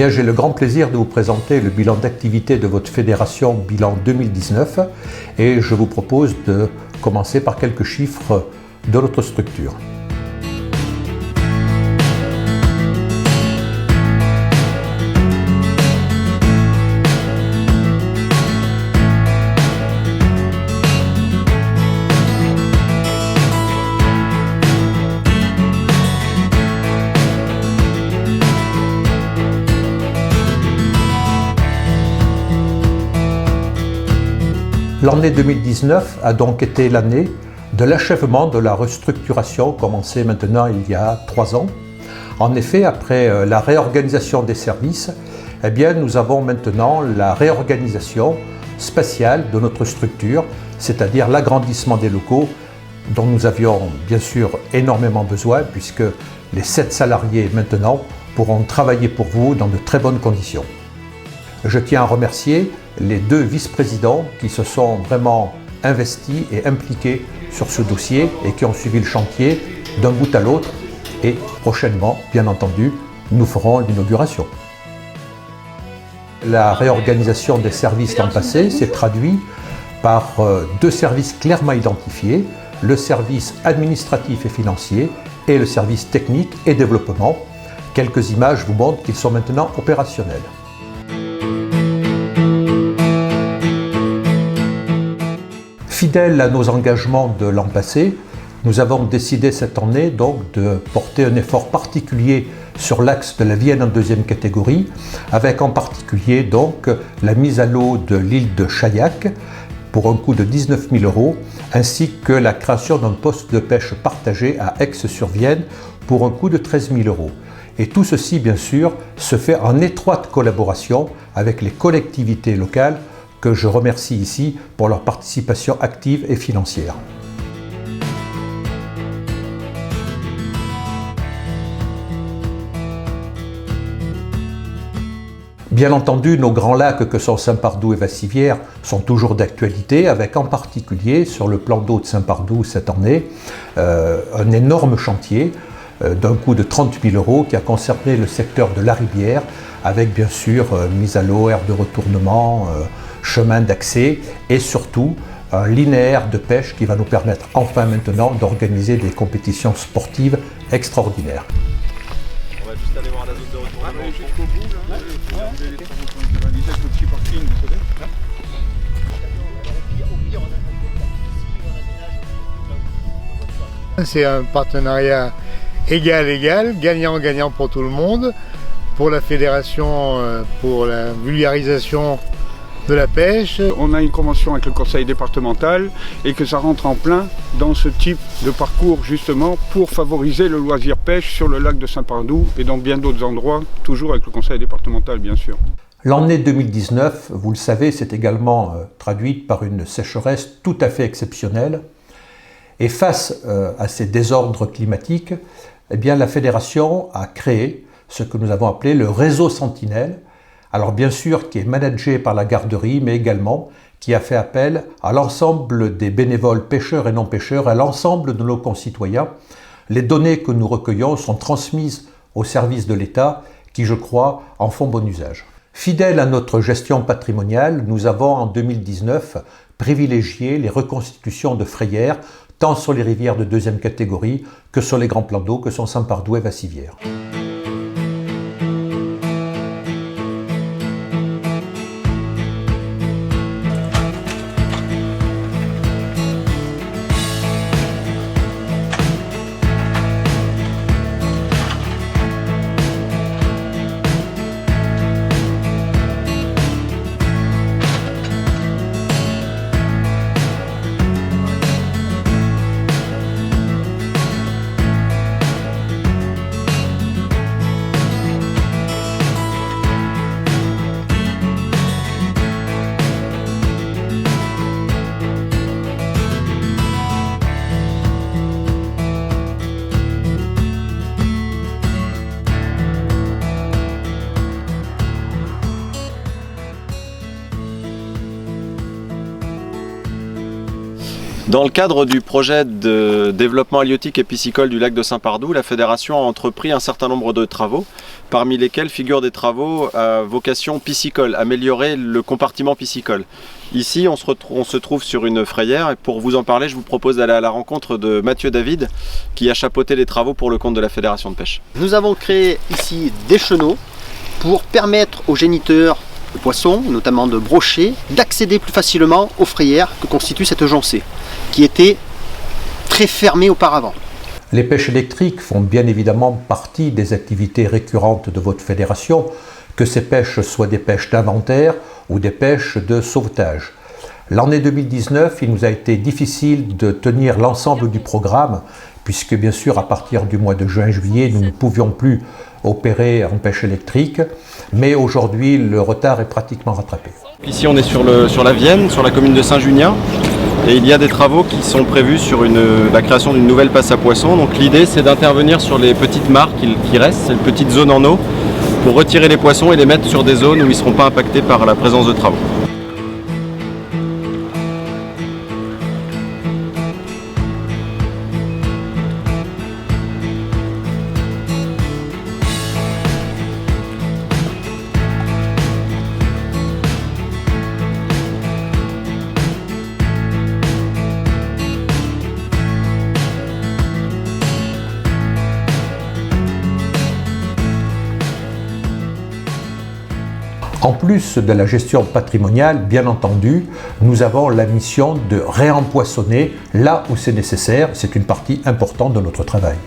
bien, j'ai le grand plaisir de vous présenter le bilan d'activité de votre fédération, bilan 2019, et je vous propose de commencer par quelques chiffres de notre structure. L'année 2019 a donc été l'année de l'achèvement de la restructuration commencée maintenant il y a 3 ans. En effet, après la réorganisation des services, eh bien, nous avons maintenant la réorganisation spatiale de notre structure, c'est-à-dire l'agrandissement des locaux dont nous avions bien sûr énormément besoin puisque les 7 salariés maintenant pourront travailler pour vous dans de très bonnes conditions. Je tiens à remercier les 2 vice-présidents qui se sont vraiment investis et impliqués sur ce dossier et qui ont suivi le chantier d'un bout à l'autre. Et prochainement, bien entendu, nous ferons l'inauguration. La réorganisation des services l'an passé s'est traduite par 2 services clairement identifiés, le service administratif et financier et le service technique et développement. Quelques images vous montrent qu'ils sont maintenant opérationnels. Fidèles à nos engagements de l'an passé, nous avons décidé cette année donc de porter un effort particulier sur l'axe de la Vienne en 2e catégorie, avec en particulier donc la mise à l'eau de l'île de Chaillac pour un coût de 19 000 €, ainsi que la création d'un poste de pêche partagé à Aix-sur-Vienne pour un coût de 13 000 €. Et tout ceci, bien sûr, se fait en étroite collaboration avec les collectivités locales que je remercie ici pour leur participation active et financière. Bien entendu, nos grands lacs que sont Saint-Pardoux et Vassivière sont toujours d'actualité, avec en particulier sur le plan d'eau de Saint-Pardoux cette année, un énorme chantier d'un coût de 30 000 € qui a concerné le secteur de la rivière, avec bien sûr mise à l'eau, aire de retournement, chemin d'accès et surtout un linéaire de pêche qui va nous permettre enfin maintenant d'organiser des compétitions sportives extraordinaires. On va juste aller voir la zone de retournement. Jusqu'au bout, là, les travaux qui ont été réalisés avec le petit parking, vous savez. C'est un partenariat égal-égal, gagnant-gagnant pour tout le monde, pour la fédération, pour la vulgarisation de la pêche. On a une convention avec le conseil départemental et que ça rentre en plein dans ce type de parcours justement pour favoriser le loisir pêche sur le lac de Saint-Pardoux et dans bien d'autres endroits, toujours avec le conseil départemental bien sûr. L'année 2019, vous le savez, s'est également traduite par une sécheresse tout à fait exceptionnelle. Et face à ces désordres climatiques, eh bien, la fédération a créé ce que nous avons appelé le réseau Sentinelle, alors bien sûr qui est managé par la garderie, mais également qui a fait appel à l'ensemble des bénévoles pêcheurs et non pêcheurs, à l'ensemble de nos concitoyens. Les données que nous recueillons sont transmises au service de l'État qui, je crois, en font bon usage. Fidèles à notre gestion patrimoniale, nous avons en 2019 privilégié les reconstitutions de frayères tant sur les rivières de 2e catégorie que sur les grands plans d'eau que sont Saint-Pardoux et Vassivière. Dans le cadre du projet de développement halieutique et piscicole du lac de Saint-Pardoux, la Fédération a entrepris un certain nombre de travaux, parmi lesquels figurent des travaux à vocation piscicole, améliorer le compartiment piscicole. Ici, on se trouve sur une frayère et pour vous en parler, je vous propose d'aller à la rencontre de Mathieu David qui a chapeauté les travaux pour le compte de la Fédération de pêche. Nous avons créé ici des chenaux pour permettre aux géniteurs de poissons, notamment de brochets, d'accéder plus facilement aux frayères que constitue cette joncée, qui était très fermée auparavant. Les pêches électriques font bien évidemment partie des activités récurrentes de votre fédération, que ces pêches soient des pêches d'inventaire ou des pêches de sauvetage. L'année 2019, il nous a été difficile de tenir l'ensemble du programme, puisque bien sûr à partir du mois de juin-juillet, nous ne pouvions plus opérer en pêche électrique, mais aujourd'hui le retard est pratiquement rattrapé. Ici on est sur la Vienne, sur la commune de Saint-Junien, et il y a des travaux qui sont prévus sur la création d'une nouvelle passe à poissons. Donc l'idée c'est d'intervenir sur les petites mares qui restent, ces petites zones en eau, pour retirer les poissons et les mettre sur des zones où ils ne seront pas impactés par la présence de travaux. En plus de la gestion patrimoniale, bien entendu, nous avons la mission de réempoissonner là où c'est nécessaire. C'est une partie importante de notre travail.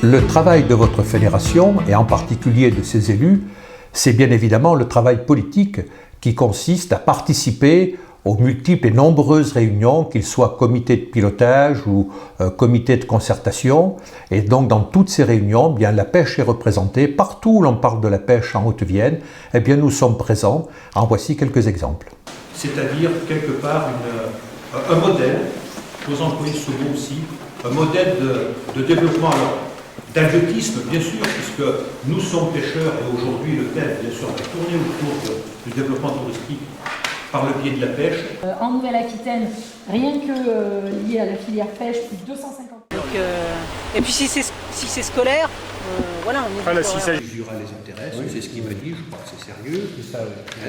Le travail de votre fédération, et en particulier de ses élus, c'est bien évidemment le travail politique qui consiste à participer aux multiples et nombreuses réunions, qu'ils soient comités de pilotage ou comités de concertation. Et donc dans toutes ces réunions, bien, la pêche est représentée. Partout où l'on parle de la pêche en Haute-Vienne, eh bien, nous sommes présents. En voici quelques exemples. C'est-à-dire quelque part un modèle, j'ose employer ce mot aussi, un modèle de développement d'haleutisme, bien sûr, puisque nous sommes pêcheurs et aujourd'hui le thème, bien sûr, va tourner autour du développement touristique par le biais de la pêche. En Nouvelle-Aquitaine, rien que lié à la filière pêche, plus de 250. Donc, et puis si c'est scolaire, voilà, on est Si ça les intéresse, oui. C'est ce qu'il m'a dit, je crois que c'est sérieux.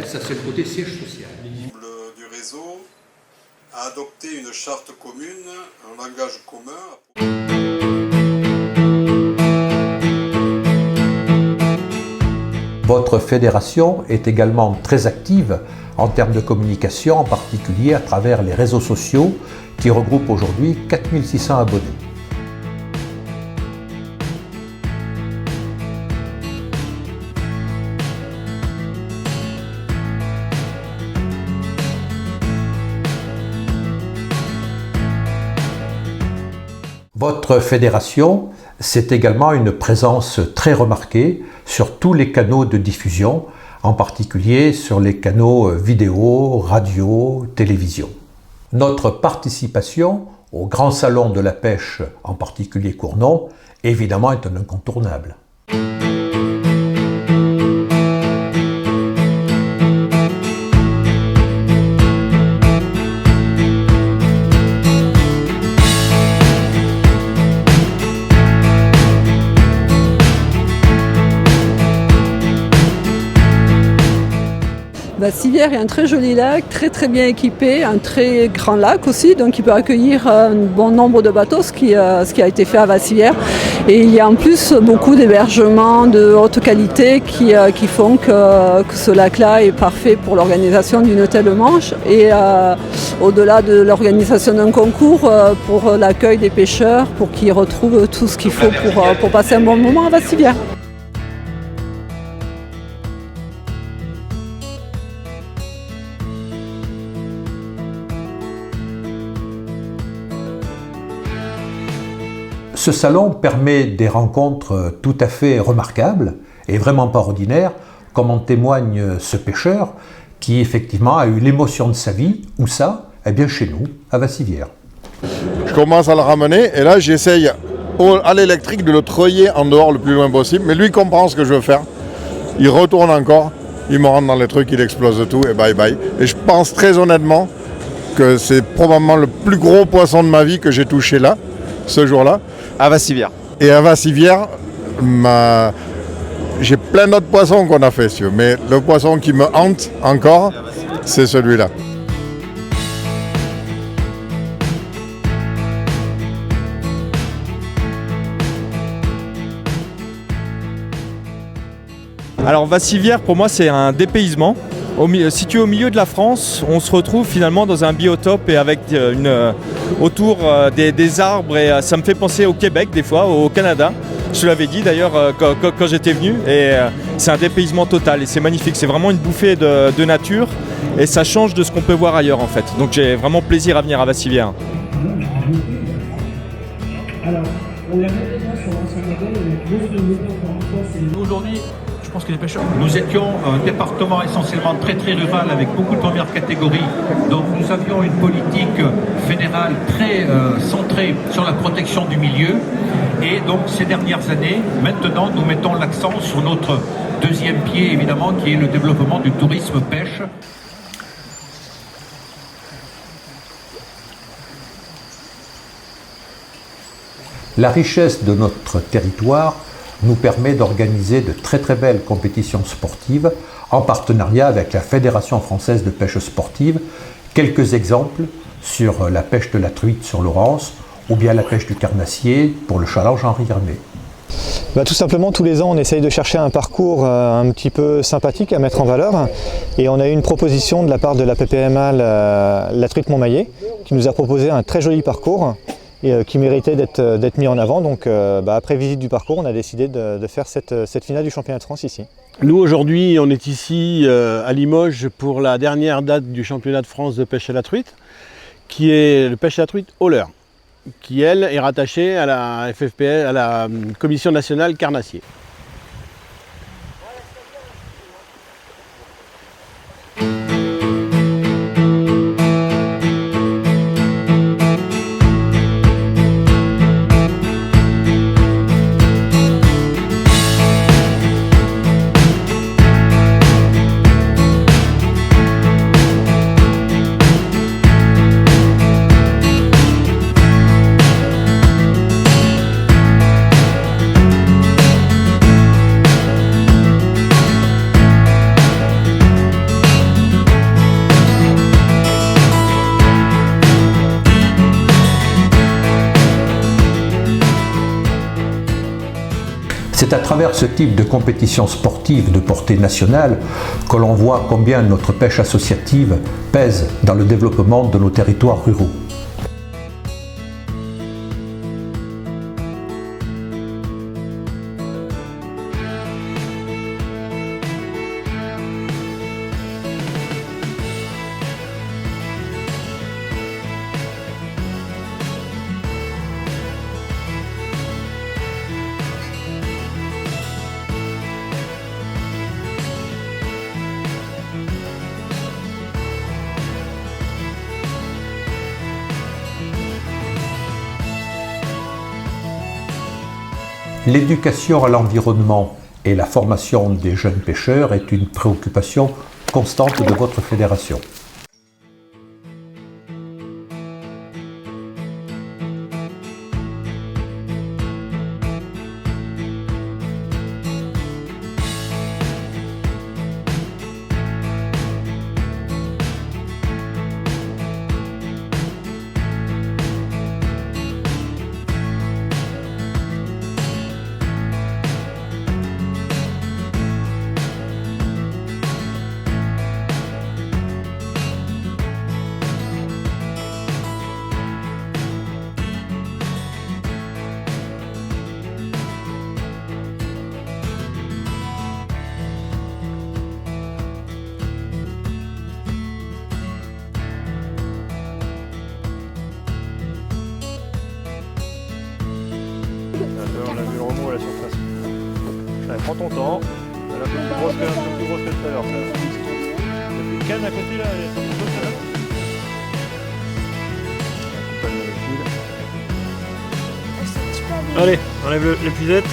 Ça c'est le côté siège social. Du réseau a adopté une charte commune, un langage commun. Votre fédération est également très active en termes de communication, en particulier à travers les réseaux sociaux qui regroupent aujourd'hui 4600 abonnés. Votre fédération, c'est également une présence très remarquée sur tous les canaux de diffusion, en particulier sur les canaux vidéo, radio, télévision. Notre participation au Grand Salon de la Pêche, en particulier Cournon, évidemment est un incontournable. Bassivière est un très joli lac, très bien équipé, un très grand lac aussi, donc il peut accueillir un bon nombre de bateaux, ce qui a été fait à Bassivière. Et il y a en plus beaucoup d'hébergements de haute qualité qui font que ce lac-là est parfait pour l'organisation d'une telle manche. Et au-delà de l'organisation d'un concours, pour l'accueil des pêcheurs, pour qu'ils retrouvent tout ce qu'il faut pour passer un bon moment à Bassivière. ce salon permet des rencontres tout à fait remarquables et vraiment pas ordinaires, comme en témoigne ce pêcheur qui effectivement a eu l'émotion de sa vie. Où ça? Eh bien chez nous, à Vassivière. Je commence à le ramener et là j'essaye à l'électrique de le treuiller en dehors le plus loin possible, mais lui comprend ce que je veux faire. Il retourne encore, il me rentre dans les trucs, il explose tout et bye bye. Et je pense très honnêtement que c'est probablement le plus gros poisson de ma vie que j'ai touché là, ce jour-là. À Vassivière. Et à Vassivière, j'ai plein d'autres poissons qu'on a fait, mais le poisson qui me hante encore, c'est celui-là. Alors Vassivière, pour moi, c'est un dépaysement. Situé au milieu de la France, on se retrouve finalement dans un biotope et avec autour des arbres. Et ça me fait penser au Québec, des fois, au Canada. Je te l'avais dit d'ailleurs quand j'étais venu. Et c'est un dépaysement total et c'est magnifique. C'est vraiment une bouffée de nature et ça change de ce qu'on peut voir ailleurs en fait. Donc j'ai vraiment plaisir à venir à Vassivière. Alors, on l'a vu déjà sur l'ancien modèle, encore une fois, c'est aujourd'hui. Je pense que les pêcheurs. Nous étions un département essentiellement très rural avec beaucoup de premières catégories. Donc nous avions une politique fédérale très centrée sur la protection du milieu. Et donc ces dernières années, maintenant nous mettons l'accent sur notre deuxième pied évidemment qui est le développement du tourisme pêche. La richesse de notre territoire nous permet d'organiser de très belles compétitions sportives en partenariat avec la Fédération française de pêche sportive. Quelques exemples sur la pêche de la truite sur l'Aurance ou bien la pêche du carnassier pour le challenge Henri Hermé. Tout simplement, tous les ans, on essaye de chercher un parcours un petit peu sympathique à mettre en valeur. Et on a eu une proposition de la part de la PPMA, la truite Montmaillet, qui nous a proposé un très joli parcours et qui méritait d'être mis en avant. Donc après visite du parcours, on a décidé de faire cette finale du championnat de France ici. Nous aujourd'hui on est ici à Limoges pour la dernière date du championnat de France de pêche à la truite, qui est le pêche à la truite Hauler, qui elle est rattachée à la FFPL, à la Commission nationale carnassier. C'est à travers ce type de compétition sportive de portée nationale que l'on voit combien notre pêche associative pèse dans le développement de nos territoires ruraux. L'éducation à l'environnement et la formation des jeunes pêcheurs est une préoccupation constante de votre fédération. Prends ton temps. Elle est un peu plus grosse que tout à l'heure. Il y a plus de canne à côté là, il y a quelque chose là. Allez, enlève l'épuisette.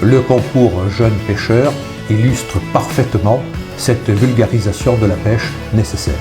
Le concours Jeunes pêcheurs illustre parfaitement cette vulgarisation de la pêche nécessaire.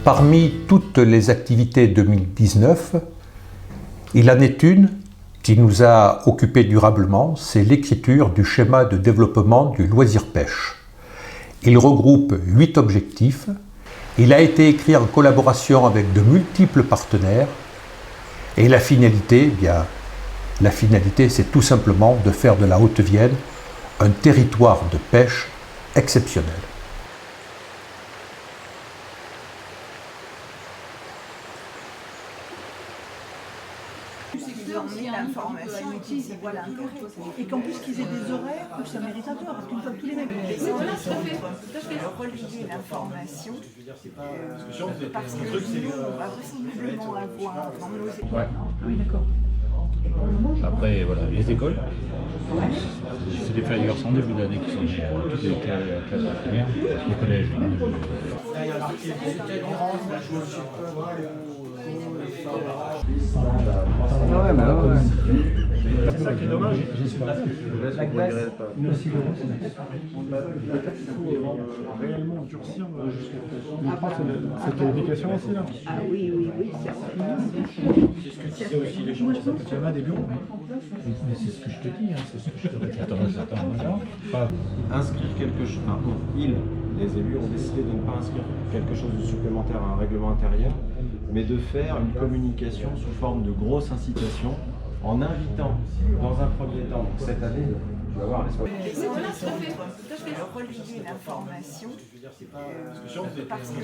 Parmi toutes les activités 2019, il en est une qui nous a occupés durablement, c'est l'écriture du schéma de développement du loisir pêche. Il regroupe 8 objectifs. Il a été écrit en collaboration avec de multiples partenaires. Et la finalité, c'est tout simplement de faire de la Haute-Vienne un territoire de pêche exceptionnel. L'information et qu'ils y voient l'intérêt. Et qu'en plus qu'ils aient des horaires où ça mérite un peu, parce qu'ils ne sont tous les mêmes. Relier l'information, parce que nous, on va vraisemblablement avoir dans nos écoles. Ouais. Oui, d'accord. Après, voilà, les écoles, c'est des frères et garçons début d'année qui sont toutes les classes de primaire, les collèges. Ouais, mais ouais. C'est ça qui est dommage. La glace, une aussi grosse. Peut-être qu'il faut réellement durcir cette éducation aussi là. Ah oui, c'est ce que tu disais aussi, les gens qui s'appellent Tiama des bureaux. Mais c'est ce que je te dis, c'est ce que je te répète. Attends. Inscrire quelque chose. Enfin, les élus ont décidé de ne pas inscrire quelque chose de supplémentaire à un règlement intérieur, mais de faire une communication sous forme de grosse incitation en invitant, dans un premier temps, cette année, tu vas voir, laisse-moi. Relier l'information. Parce que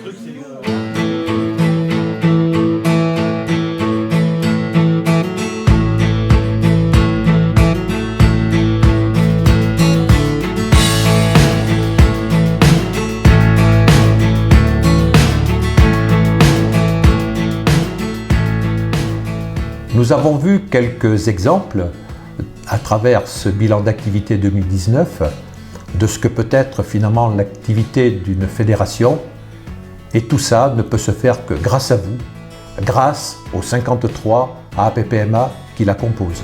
Nous avons vu quelques exemples à travers ce bilan d'activité 2019 de ce que peut être finalement l'activité d'une fédération, et tout ça ne peut se faire que grâce à vous, grâce aux 53 APPMA qui la composent.